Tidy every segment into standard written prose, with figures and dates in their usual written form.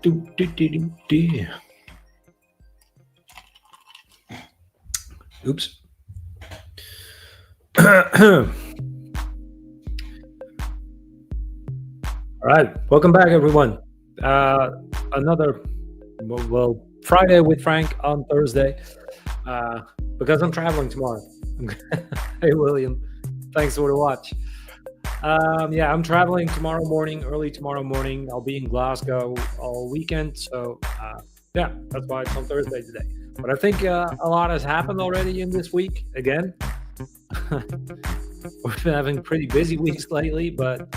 Do, do, do, do, do. Oops. All right, welcome back, everyone. Another Friday with Frank on Thursday, because I'm traveling tomorrow. Hey, William, thanks for the watch. I'm traveling tomorrow morning, early tomorrow morning. I'll be in Glasgow all weekend, so that's why it's on Thursday today. But I think a lot has happened already in this week. Again, we've been having pretty busy weeks lately, but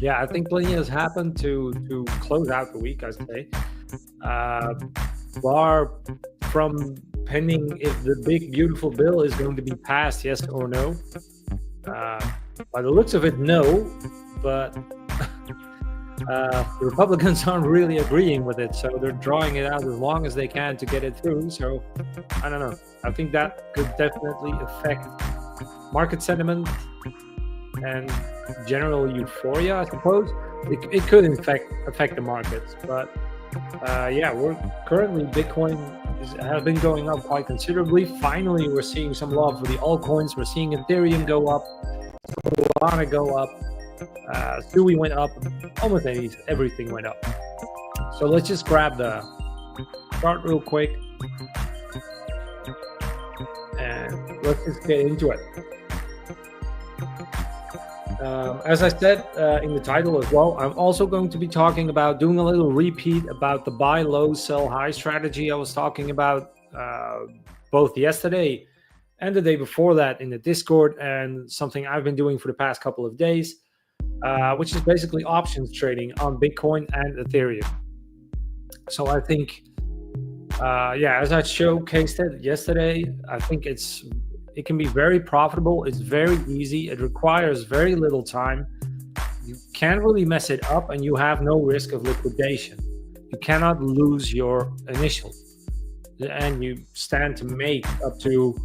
I think plenty has happened to close out the week, I say. Far from pending if the big beautiful bill is going to be passed, yes or no. By the looks of it, no, but the Republicans aren't really agreeing with it, so they're drawing it out as long as they can to get it through. So I don't know. I think that could definitely affect market sentiment and general euphoria, I suppose. It could in fact affect the markets, but we're currently Bitcoin has been going up quite considerably. Finally, we're seeing some love for the altcoins. We're seeing Ethereum go up, Solana go up, Sui went up, almost everything went up. So let's just grab the chart real quick and let's just get into it. As I said in the title as well, I'm also going to be talking about doing a little repeat about the buy low, sell high strategy I was talking about both yesterday and the day before that in the Discord, and something I've been doing for the past couple of days, which is basically options trading on Bitcoin and Ethereum. So I think, as I showcased it yesterday, I think it can be very profitable. It's very easy. It requires very little time. You can't really mess it up, and you have no risk of liquidation. You cannot lose your initial, and you stand to make up to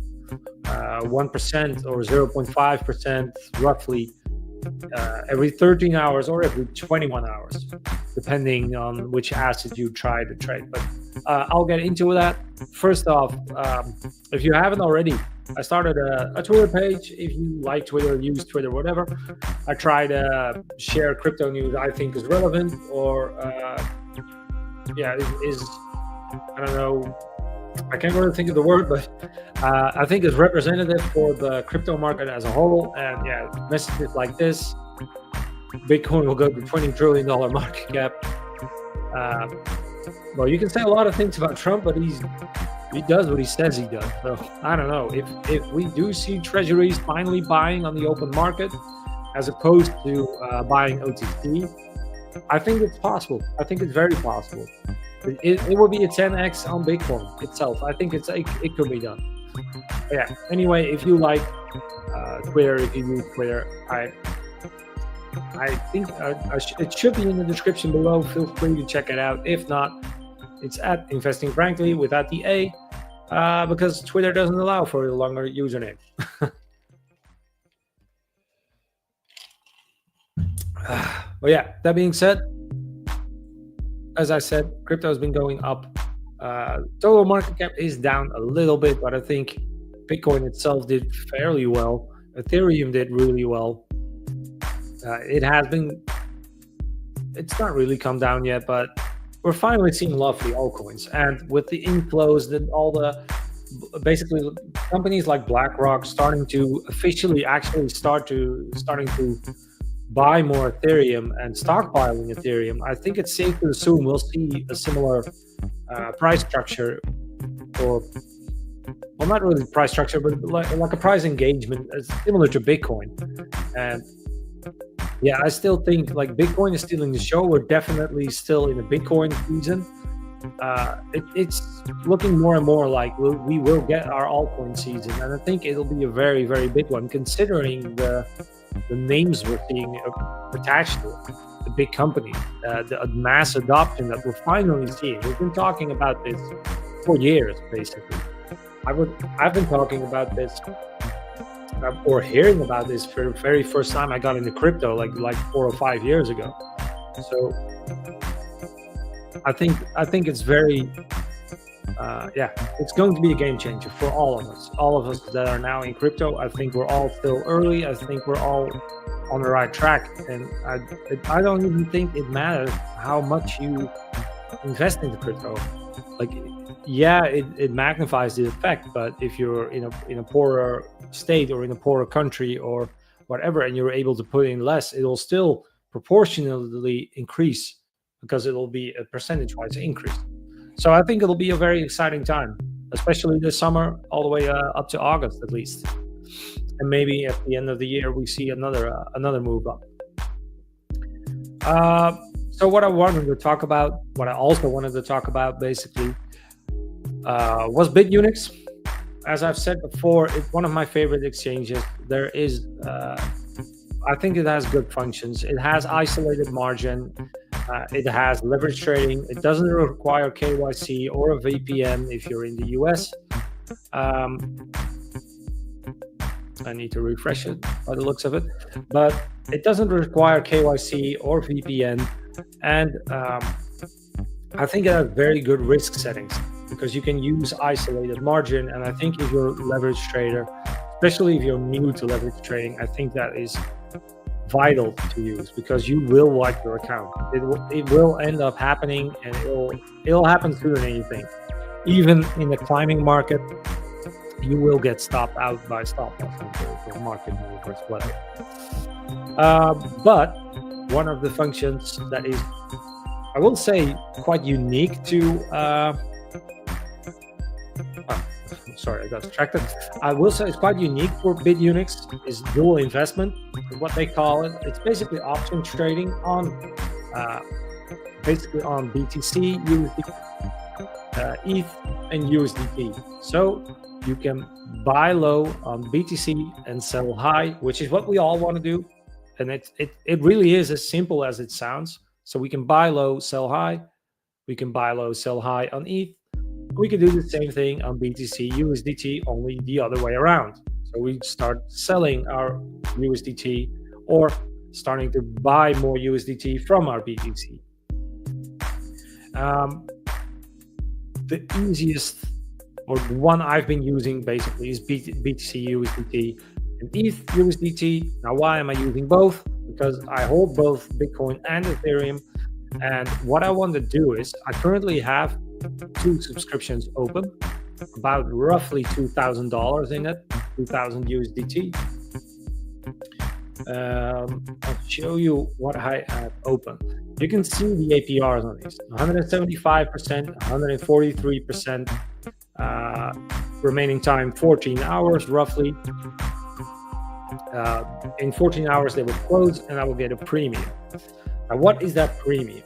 1% or 0.5% roughly every 13 hours or every 21 hours, depending on which asset you try to trade. But I'll get into that. First off, if you haven't already, I started a Twitter page. If you like Twitter, use Twitter, whatever. I try to share crypto news I think is relevant or is I don't know, I can't really think of the word, but I think it's representative for the crypto market as a whole. And messages like this: Bitcoin will go to $20 trillion market cap. Well, you can say a lot of things about Trump, but he does what he says he does. So I don't know if we do see treasuries finally buying on the open market as opposed to buying OTC. I think it's possible. I think it's very possible. It will be a 10x on Bitcoin itself. I think it could be done. But anyway, if you like Twitter, if you use Twitter, I think it should be in the description below. Feel free to check it out. If not, it's at Investing Frankly without the A, because Twitter doesn't allow for a longer username. That being said, as I said, crypto has been going up. Total market cap is down a little bit, but I think Bitcoin itself did fairly well. Ethereum did really well. It's not really come down yet, but we're finally seeing love for the altcoins. And with the inflows, then all the basically companies like BlackRock starting to officially starting to buy more Ethereum and stockpiling Ethereum, I think it's safe to assume we'll see a similar price structure, or well, not really price structure, but like a price engagement similar to Bitcoin. And I still think like Bitcoin is stealing the show. We're definitely still in a Bitcoin season. It's looking more and more like we will get our altcoin season, and I think it'll be a very, very big one, considering the names we're seeing attached to it, the big companies, the mass adoption that we're finally seeing. We've been talking about this for years, basically. I've been talking about this or hearing about this for the very first time I got into crypto, like 4 or 5 years ago. So I think it's very yeah, it's going to be a game changer for all of us. All of us that are now in crypto. I think we're all still early. I think we're all on the right track, and I don't even think it matters how much you invest into crypto. Like, yeah, it magnifies the effect, but if you're in a poorer state or in a poorer country or whatever, and you're able to put in less, it will still proportionally increase because it will be a percentage-wise increase. So I think it'll be a very exciting time, especially this summer, all the way up to August at least, and maybe at the end of the year we see another move up. So what I also wanted to talk about, basically, was bitunix. As I've said before, it's one of my favorite exchanges. There is, I think it has good functions. It has isolated margin. It has leverage trading. It doesn't require KYC or a VPN if you're in the US. I need to refresh it by the looks of it, but it doesn't require KYC or VPN, and I think it has very good risk settings because you can use isolated margin. And I think if you're a leverage trader, especially if you're new to leverage trading, I think that is vital to use because you will wipe your account. It will end up happening, and it'll happen sooner than you think. Even in the climbing market, you will get stopped out by stop loss or market movers, whatever. But one of the functions that is, I will say, quite unique to sorry, I got distracted. I will say it's quite unique for bitunix is dual investment, what they call it. It's basically option trading on basically on BTC, USD, ETH, and USDT. So you can buy low on BTC and sell high, which is what we all want to do. And it really is as simple as it sounds. So we can buy low, sell high. We can buy low, sell high on ETH. We can do the same thing on BTC, USDT, only the other way around. So we start selling our USDT or starting to buy more USDT from our BTC. The easiest, or the one I've been using basically, is BTC USDT and ETH USDT. Now, why am I using both? Because I hold both Bitcoin and Ethereum. And what I want to do is, I currently have 2 subscriptions open, about roughly $2,000 in it, 2,000 USDT. I'll show you what I have open. You can see the APRs on these: 175%, 143%, remaining time 14 hours roughly. In 14 hours they will close, and I will get a premium. Now, what is that premium?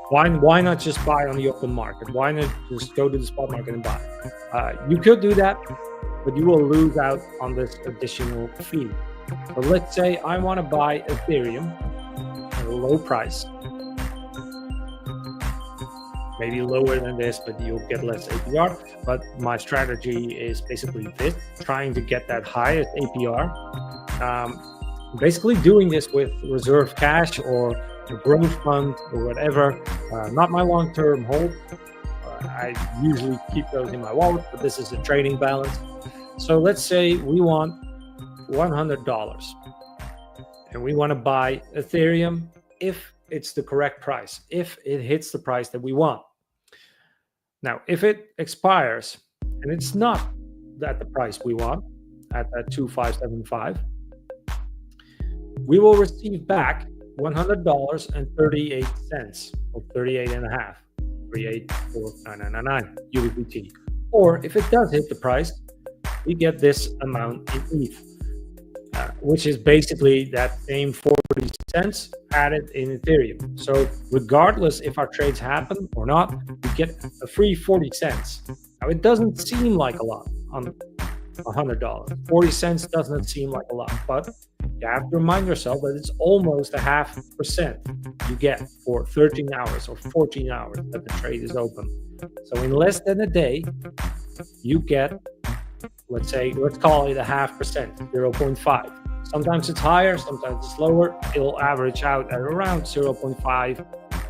Why not just buy on the open market? Why not just go to the spot market and buy? You could do that, but you will lose out on this additional fee. So let's say I want to buy Ethereum at a low price, maybe lower than this, but you'll get less APR. But my strategy is basically this, trying to get that highest APR. Basically doing this with reserve cash or a growth fund or whatever, not my long-term hold. I usually keep those in my wallet, but this is a trading balance. So let's say we want $100 and we want to buy Ethereum if it's the correct price, if it hits the price that we want. Now, if it expires and it's not at the price we want, at that 2,575, we will receive back $100.38 or 38.5, 38.4999 USDT. Or if it does hit the price, we get this amount in ETH, which is basically that same 40 cents added in Ethereum. So regardless if our trades happen or not, we get a free 40 cents. Now, it doesn't seem like a lot on $100. 40 cents doesn't seem like a lot, but you have to remind yourself that it's almost 0.5% you get for 13 hours or 14 hours that the trade is open. So in less than a day, you get, let's call it 0.5%, 0.5. Sometimes it's higher, sometimes it's lower. It'll average out at around 0.5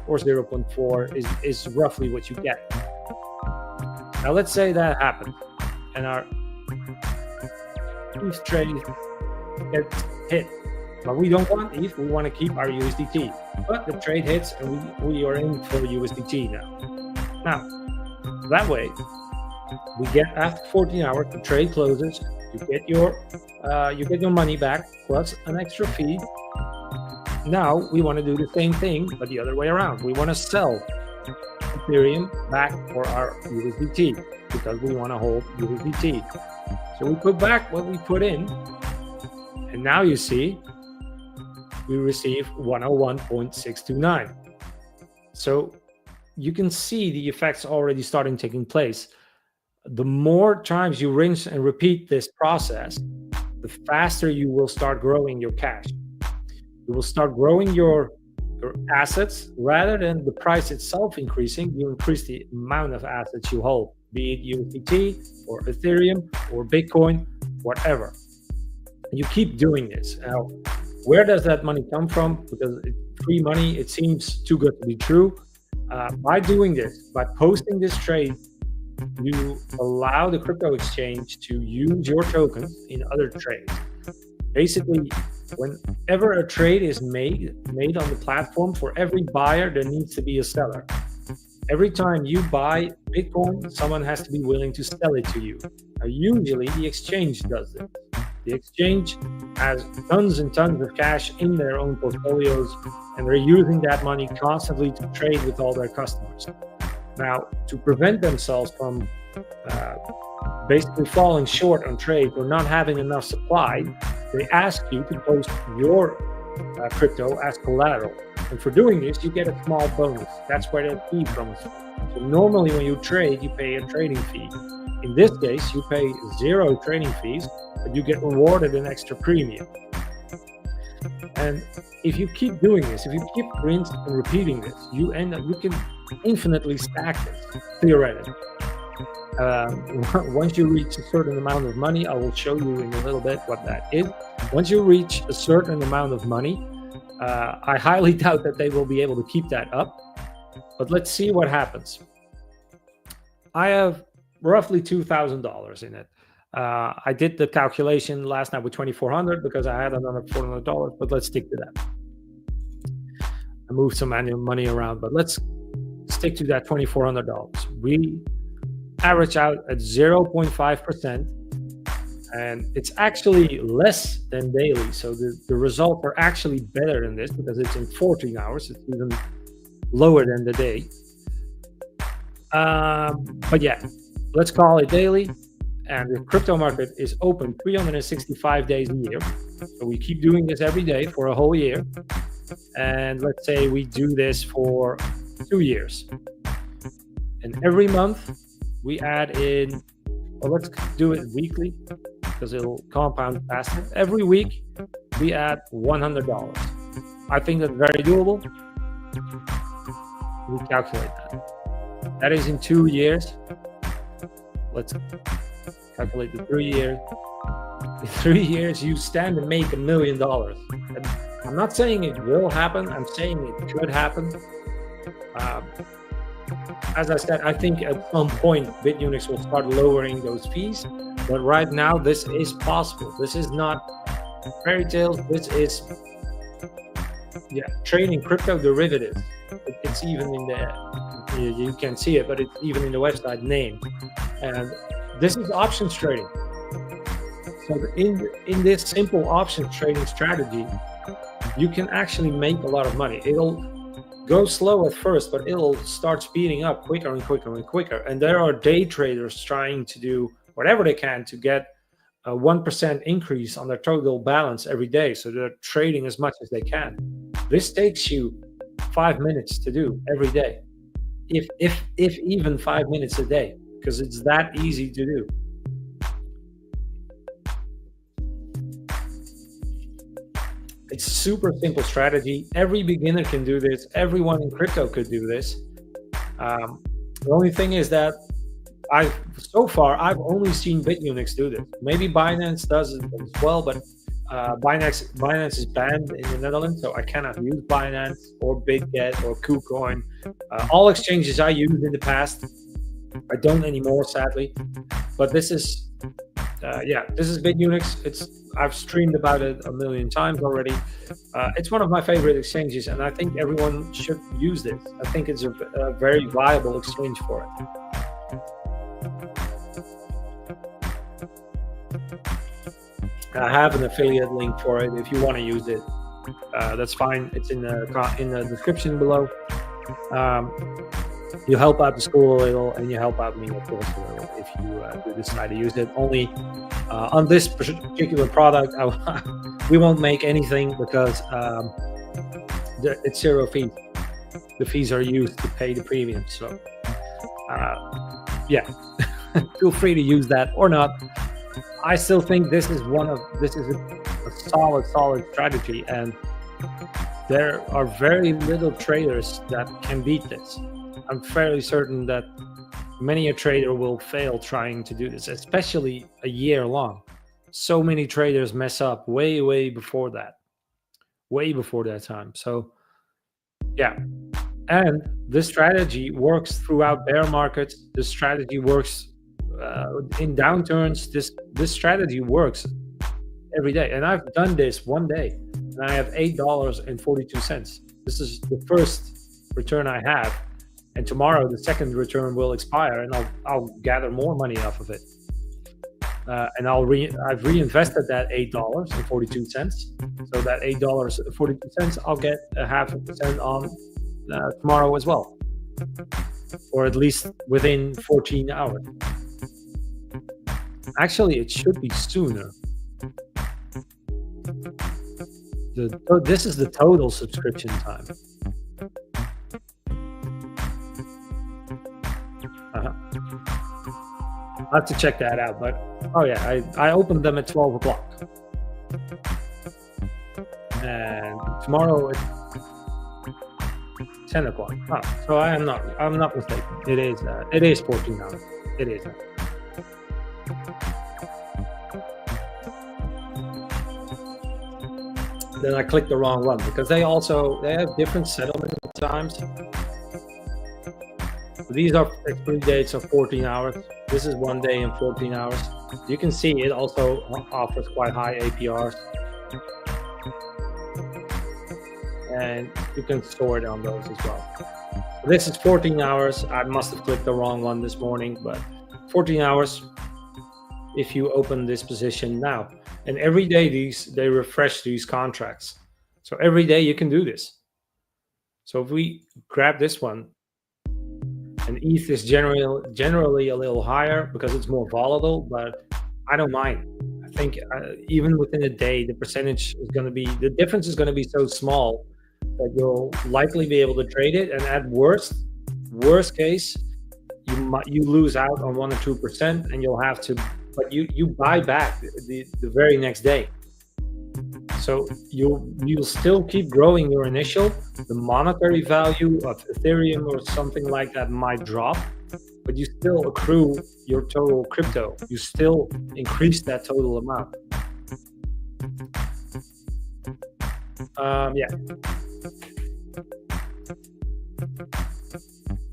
or 0.4 is roughly what you get. Now let's say that happens and our ETH trade gets hit. But we don't want ETH, we want to keep our USDT. But the trade hits and we are in for USDT now. Now, that way, we get after 14 hours, the trade closes, you get your money back plus an extra fee. Now we want to do the same thing, but the other way around. We want to sell Ethereum back for our USDT because we want to hold USDT. So we put back what we put in, and now you see we receive 101.629. So you can see the effects already starting taking place. The more times you rinse and repeat this process, the faster you will start growing your cash. You will start growing your assets rather than the price itself increasing. You increase the amount of assets you hold, be it USDT or Ethereum or Bitcoin, whatever. You keep doing this. Now, where does that money come from? Because free money, it seems too good to be true. By doing this, by posting this trade, you allow the crypto exchange to use your tokens in other trades. Basically, whenever a trade is made on the platform, for every buyer, there needs to be a seller. Every time you buy Bitcoin, someone has to be willing to sell it to you. Now, usually, the exchange does this. The exchange has tons and tons of cash in their own portfolios, and they're using that money constantly to trade with all their customers. Now, to prevent themselves from basically falling short on trades or not having enough supply, they ask you to post your crypto as collateral. And for doing this, you get a small bonus. That's where the fee comes from. So normally when you trade, you pay a trading fee. In this case, you pay 0 trading fees, but you get rewarded an extra premium. And if you keep doing this, if you keep rinsing and repeating this, you can infinitely stack this, theoretically. Once you reach a certain amount of money, I will show you in a little bit what that is. Once you reach a certain amount of money, I highly doubt that they will be able to keep that up. But let's see what happens. I have roughly $2,000 in it. I did the calculation last night with $2,400 because I had another $400, but let's stick to that. I moved some annual money around, but let's stick to that $2,400. We average out at 0.5%, and it's actually less than daily. So the results are actually better than this because it's in 14 hours. It's even lower than the day. But yeah, let's call it daily. And the crypto market is open 365 days a year. So we keep doing this every day for a whole year. And let's say we do this for 2 years. And every month we add in, well, let's do it weekly because it'll compound faster. Every week we add $100. I think that's very doable. We calculate that. That is in 2 years. Let's calculate the 3 years. In 3 years, you stand to make $1 million. And I'm not saying it will happen. I'm saying it could happen. As I said, I think at some point bitunix will start lowering those fees. But right now, this is possible. This is not fairy tales. This is trading crypto derivatives. It's even in the, you can see it, but it's even in the website name. And this is options trading. So in this simple options trading strategy, you can actually make a lot of money. It'll go slow at first, but it'll start speeding up quicker and quicker and quicker. And there are day traders trying to do whatever they can to get a 1% increase on their total balance every day. So they're trading as much as they can. This takes you 5 minutes to do every day, if even 5 minutes a day, because it's that easy to do. It's a super simple strategy. Every beginner can do this. Everyone in crypto could do this. The only thing is that so far I've only seen bitunix do this. Maybe Binance does it as well, but Binance is banned in the Netherlands, so I cannot use Binance or BitGet or KuCoin. All exchanges I used in the past, I don't anymore, sadly. But this is, this is bitunix. I've streamed about it a million times already. It's one of my favorite exchanges, and I think everyone should use this. I think it's a very viable exchange for it. I have an affiliate link for it if you want to use it. That's fine. It's in the description below. You help out the school a little, and you help out me, of course, a little if you do decide to use it. Only on this particular product, we won't make anything because it's zero fees. The fees are used to pay the premium. So, feel free to use that or not. I still think this is a solid strategy, and there are very little traders that can beat this. I'm fairly certain that many a trader will fail trying to do this, especially a year long. So many traders mess up way before that time. So yeah, and this strategy works throughout bear markets. This strategy works in downturns. This strategy works every day, and I've done this one day, and I have $8.42. This is the first return I have, and tomorrow the second return will expire, and I'll gather more money off of it, and I've reinvested that $8.42. So that $8.42, I'll get a 0.5% on tomorrow as well, or at least within 14 hours. Actually, it should be sooner. This is the total subscription time. I'll have to check that out, but oh yeah, I opened them at 12 o'clock. And tomorrow at 10 o'clock. Oh, so I'm not mistaken. It is 14 hours. It is. Then I clicked the wrong one because they have different settlement times. These are expiry dates of 14 hours. This is 1 day and 14 hours. You can see it also offers quite high APRs. And you can store it on those as well. This is 14 hours. I must have clicked the wrong one this morning, but 14 hours if you open this position now. And every day they refresh these contracts. So every day you can do this. So if we grab this one, and ETH is generally a little higher because it's more volatile, but I don't mind. I think even within a day, the difference is going to be so small that you'll likely be able to trade it. And at worst case, you lose out on 1 or 2%, and you'll have to. But you buy back the very next day. So you'll still keep growing your initial. The monetary value of Ethereum or something like that might drop, but you still accrue your total crypto. You still increase that total amount. Yeah.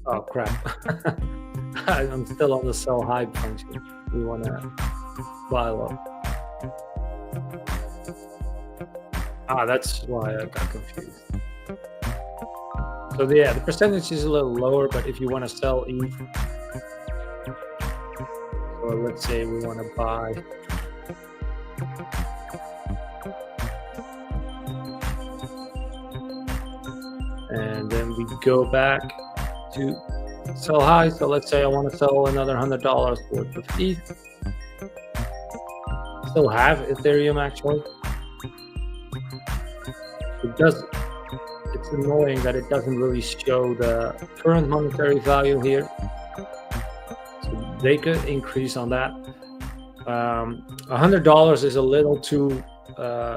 Oh crap. I'm still on the sell high function. We want to buy low. That's why I got confused. So yeah, the percentage is a little lower, but if you want to sell ETH, so let's say we want to buy and then we go back to sell high. So let's say I want to sell another $100 worth of ETH. Still have Ethereum actually. It's annoying that it doesn't really show the current monetary value here. So they could increase on that. $100 is a little too.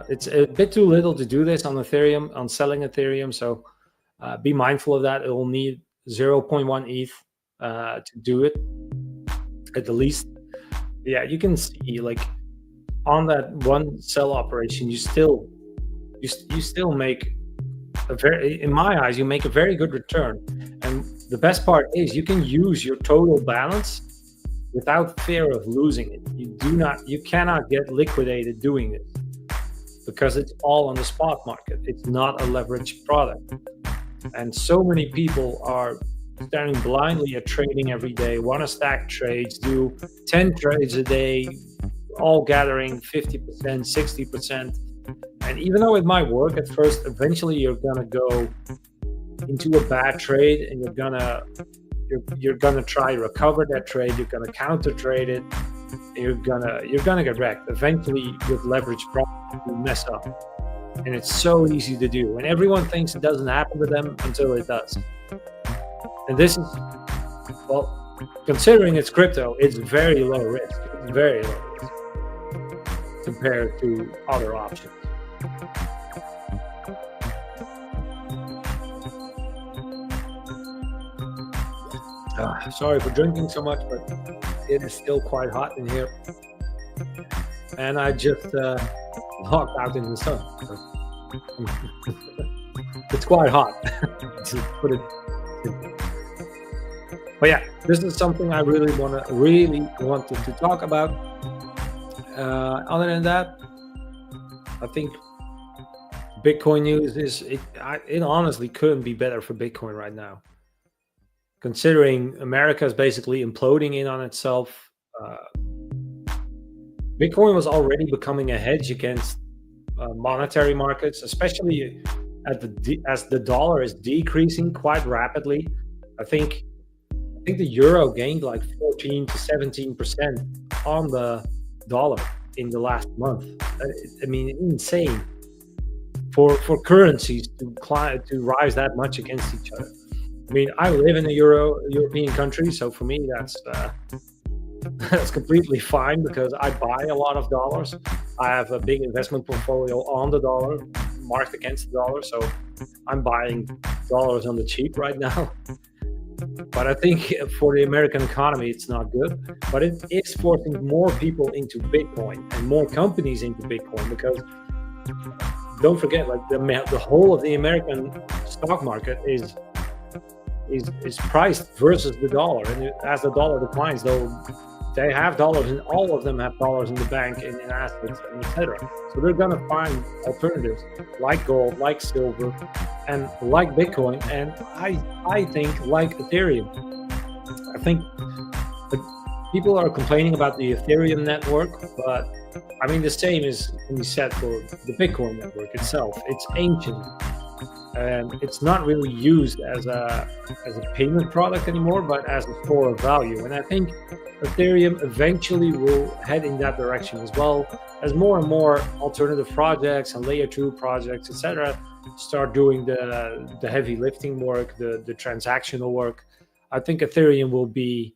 It's a bit too little to do this on Ethereum, on selling Ethereum. So be mindful of that. It will need 0.1 ETH to do it at the least. Yeah, you can see like on that one sell operation, you still make a very, in my eyes, you make a very good return. And the best part is you can use your total balance without fear of losing it. You cannot get liquidated doing this because it's all on the spot market. It's not a leveraged product. And so many people are staring blindly at trading every day, want to stack trades, do 10 trades a day, all gathering 50%, 60%. And even though it might work at first, eventually you're gonna go into a bad trade, and you're gonna try to recover that trade. You're gonna counter trade it. You're gonna get wrecked. Eventually, with leverage problems, you mess up, and it's so easy to do. And everyone thinks it doesn't happen to them until it does. And this is, well, considering it's crypto, it's very low risk. It's very low risk compared to other options. Sorry for drinking so much, but it is still quite hot in here. And I just walked out in the sun. So it's quite hot, to put it simply. But yeah, this is something I really wanted to talk about. Other than that, I think Bitcoin news it honestly couldn't be better for Bitcoin right now. Considering America is basically imploding in on itself, Bitcoin was already becoming a hedge against monetary markets, especially as the dollar is decreasing quite rapidly. I think the euro gained like 14 to 17% on the dollar in the last month. I mean, insane for currencies to rise that much against each other. I mean, I live in a European country, so for me that's completely fine because I buy a lot of dollars. I have a big investment portfolio on the dollar, marked against the dollar, so I'm buying dollars on the cheap right now. But I think for the American economy, it's not good. But it is forcing more people into Bitcoin and more companies into Bitcoin because don't forget, like the whole of the American stock market is priced versus the dollar, and as the dollar declines, though, they have dollars, and all of them have dollars in the bank and in assets, and etc. So they're gonna find alternatives like gold, like silver, and like Bitcoin, and I think like Ethereum. I think people are complaining about the Ethereum network, but I mean the same can be said for the Bitcoin network itself. It's ancient. And it's not really used as a payment product anymore, but as a store of value. And I think Ethereum eventually will head in that direction as well, as more and more alternative projects and layer 2 projects, etc., start doing the heavy lifting work, the transactional work. I think Ethereum will be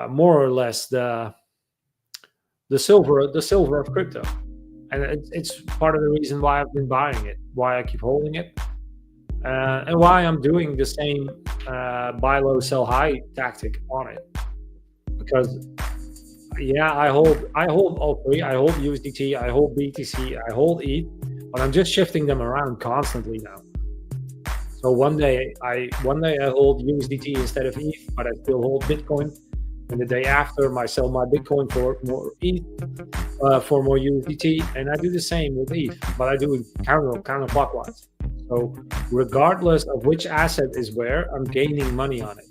more or less the silver of crypto, and it's part of the reason why I've been buying it, why I keep holding it. And why I'm doing the same buy low, sell high tactic on it, because yeah, I hold all three. I hold USDT, I hold BTC, I hold ETH, but I'm just shifting them around constantly now. So one day I hold USDT instead of ETH, but I still hold Bitcoin. And the day after, I sell my Bitcoin for more ETH, for more USDT, and I do the same with ETH, but I do it counterclockwise. So regardless of which asset is where, I'm gaining money on it.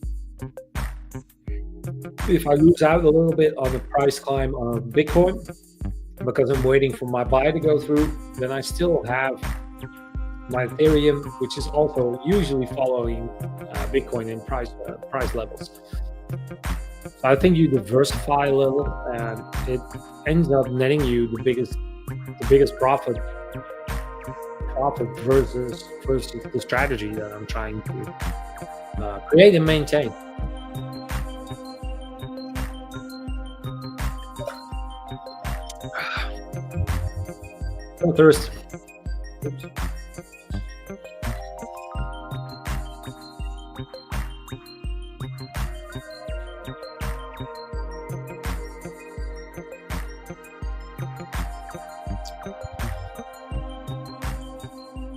If I lose out a little bit on the price climb on Bitcoin because I'm waiting for my buy to go through, then I still have my Ethereum, which is also usually following Bitcoin in price levels. So I think you diversify a little, and it ends up netting you the biggest profit versus the strategy that I'm trying to create and maintain. I'm thirsty. Oops.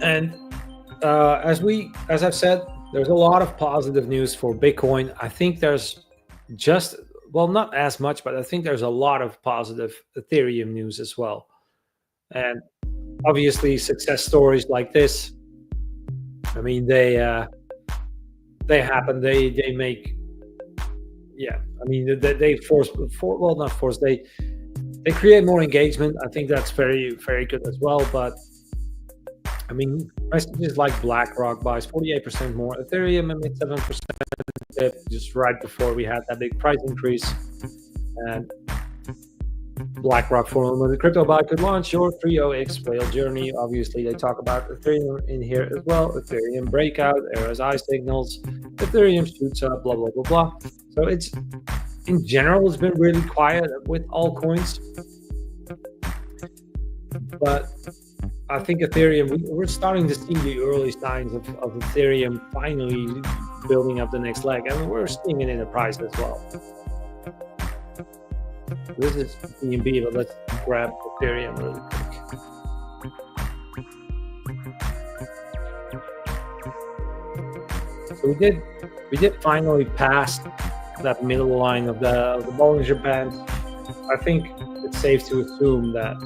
And as I've said, there's a lot of positive news for Bitcoin. I think there's just, well, not as much, but I think there's a lot of positive Ethereum news as well. And obviously, success stories like this, I mean, they happen. They make, yeah. I mean, they well, not force. They create more engagement. I think that's very, very good as well. But I mean, messages like BlackRock buys 48% more Ethereum and made 7% just right before we had that big price increase. And BlackRock for the crypto buy could launch your 3x whale journey. Obviously, they talk about Ethereum in here as well. Ethereum breakout, RSI signals, Ethereum shoots up, blah, blah, blah, blah. So it's, in general, it's been really quiet with altcoins. But I think Ethereum, we're starting to see the early signs of Ethereum finally building up the next leg. And we're seeing it in the price as well. This is BNB, but let's grab Ethereum really quick. So we did finally pass that middle line of the Bollinger Band. I think it's safe to assume that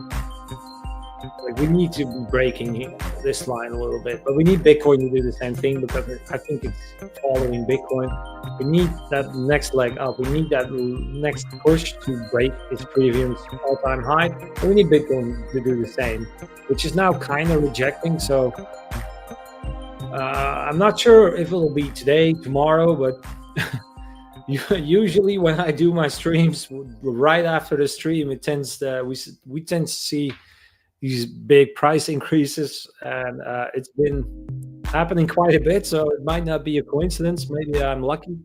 we need to be breaking this line a little bit, but we need Bitcoin to do the same thing because I think it's following Bitcoin. We need that next leg up. We need that next push to break its previous all-time high. And we need Bitcoin to do the same, which is now kind of rejecting. So I'm not sure if it'll be today, tomorrow, but usually when I do my streams, right after the stream, it tends to, we tend to see these big price increases, and it's been happening quite a bit, so it might not be a coincidence. Maybe I'm lucky,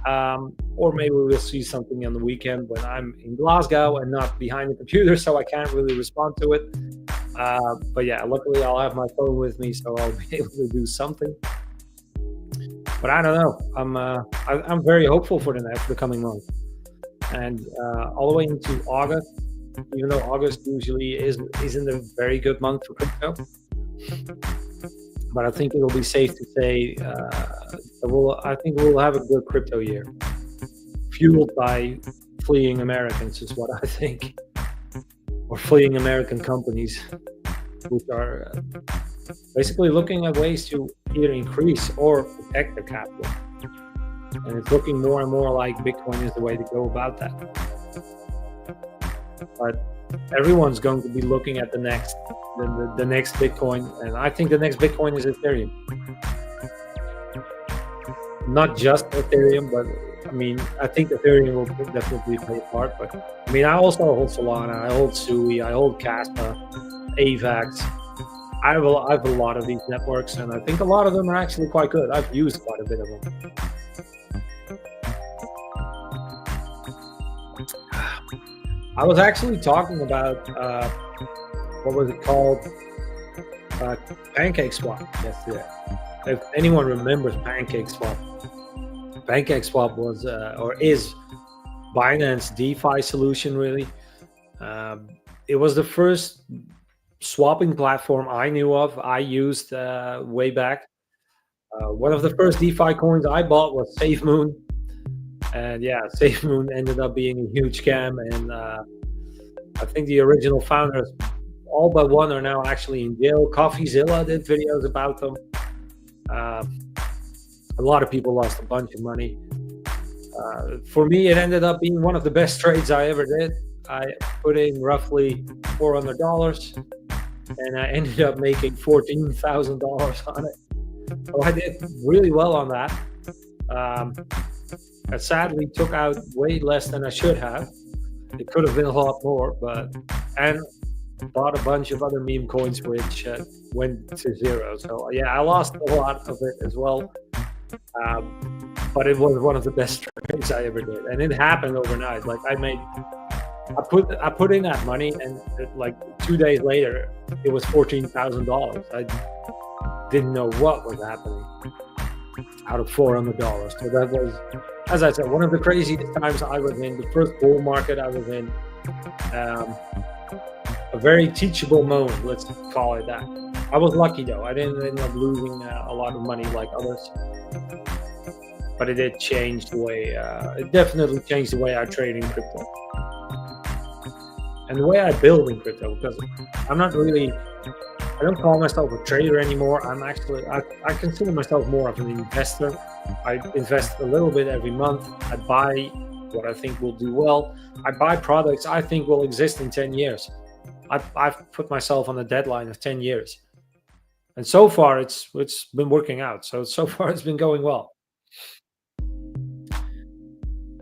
or maybe we'll see something on the weekend when I'm in Glasgow and not behind the computer, so I can't really respond to it. But yeah, luckily I'll have my phone with me, so I'll be able to do something. But I don't know. I'm very hopeful for the coming month, and all the way into August. Even though August usually isn't a very good month for crypto, but I think it will be safe to say I think we'll have a good crypto year, fueled by fleeing Americans, is what I think, or fleeing American companies, which are basically looking at ways to either increase or protect their capital, and it's looking more and more like Bitcoin is the way to go about that. But everyone's going to be looking at the next Bitcoin, and I think the next Bitcoin is Ethereum. Not just Ethereum, but I mean, I think Ethereum will definitely play a part. But I mean, I also hold Solana, I hold Sui, I hold Caspa, AVAX. I have a lot of these networks, and I think a lot of them are actually quite good. I've used quite a bit of them. I was actually talking about what was it called? PancakeSwap yesterday. If anyone remembers PancakeSwap, PancakeSwap was or is Binance DeFi solution, really. It was the first swapping platform I knew of. I used way back. One of the first DeFi coins I bought was SafeMoon. And yeah, SafeMoon ended up being a huge scam, and I think the original founders, all but one, are now actually in jail. CoffeeZilla did videos about them. A lot of people lost a bunch of money. For me, it ended up being one of the best trades I ever did. I put in roughly $400, and I ended up making $14,000 on it. So I did really well on that. I sadly took out way less than I should have. It could have been a lot more, and bought a bunch of other meme coins which went to zero. So yeah, I lost a lot of it as well. But it was one of the best trades I ever did, and it happened overnight. Like I put in that money, and like 2 days later, it was $14,000. I didn't know what was happening out of $400. So that was, as I said, one of the craziest times I was in. The first bull market I was in. A very teachable moment, let's call it that. I was lucky though. I didn't end up losing a lot of money like others, but it did change the way. It definitely changed the way I trade in crypto and the way I build in crypto. Because I'm not really. I don't call myself a trader anymore. I'm actually. I consider myself more of an investor. I invest a little bit every month. I buy what I think will do well. I buy products I think will exist in 10 years. I've put myself on a deadline of 10 years. And so far, it's been working out. So far, it's been going well.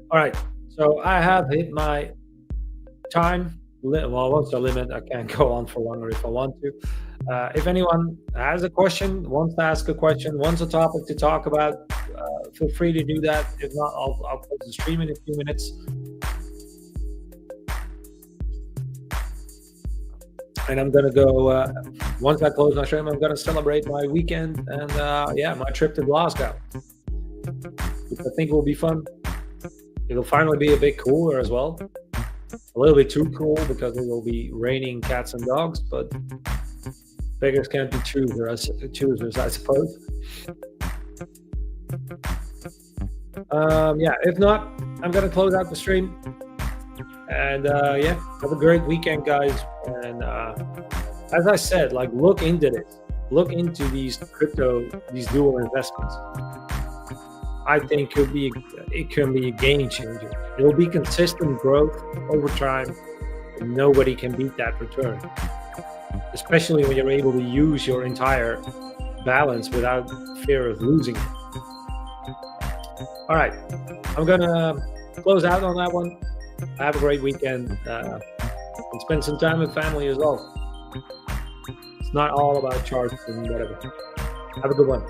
All right. So I have hit my time. Well, what's the limit? I can't go on for longer if I want to. If anyone has a question, wants to ask a question, wants a topic to talk about, feel free to do that. If not, I'll close the stream in a few minutes. And I'm gonna go. Once I close my stream, I'm gonna celebrate my weekend and yeah, my trip to Glasgow, which I think will be fun. It'll finally be a bit cooler as well. A little bit too cool because it will be raining cats and dogs, but beggars can't be choosers, I suppose. Yeah, if not, I'm gonna close out the stream. And yeah, have a great weekend, guys. And as I said, like, look into this. Look into these crypto, these dual investments. I think it can be a game changer. It will be consistent growth over time, and nobody can beat that return. Especially when you're able to use your entire balance without fear of losing it. All right, I'm gonna close out on that one. Have a great weekend and spend some time with family as well. It's not all about charts and whatever. Have a good one.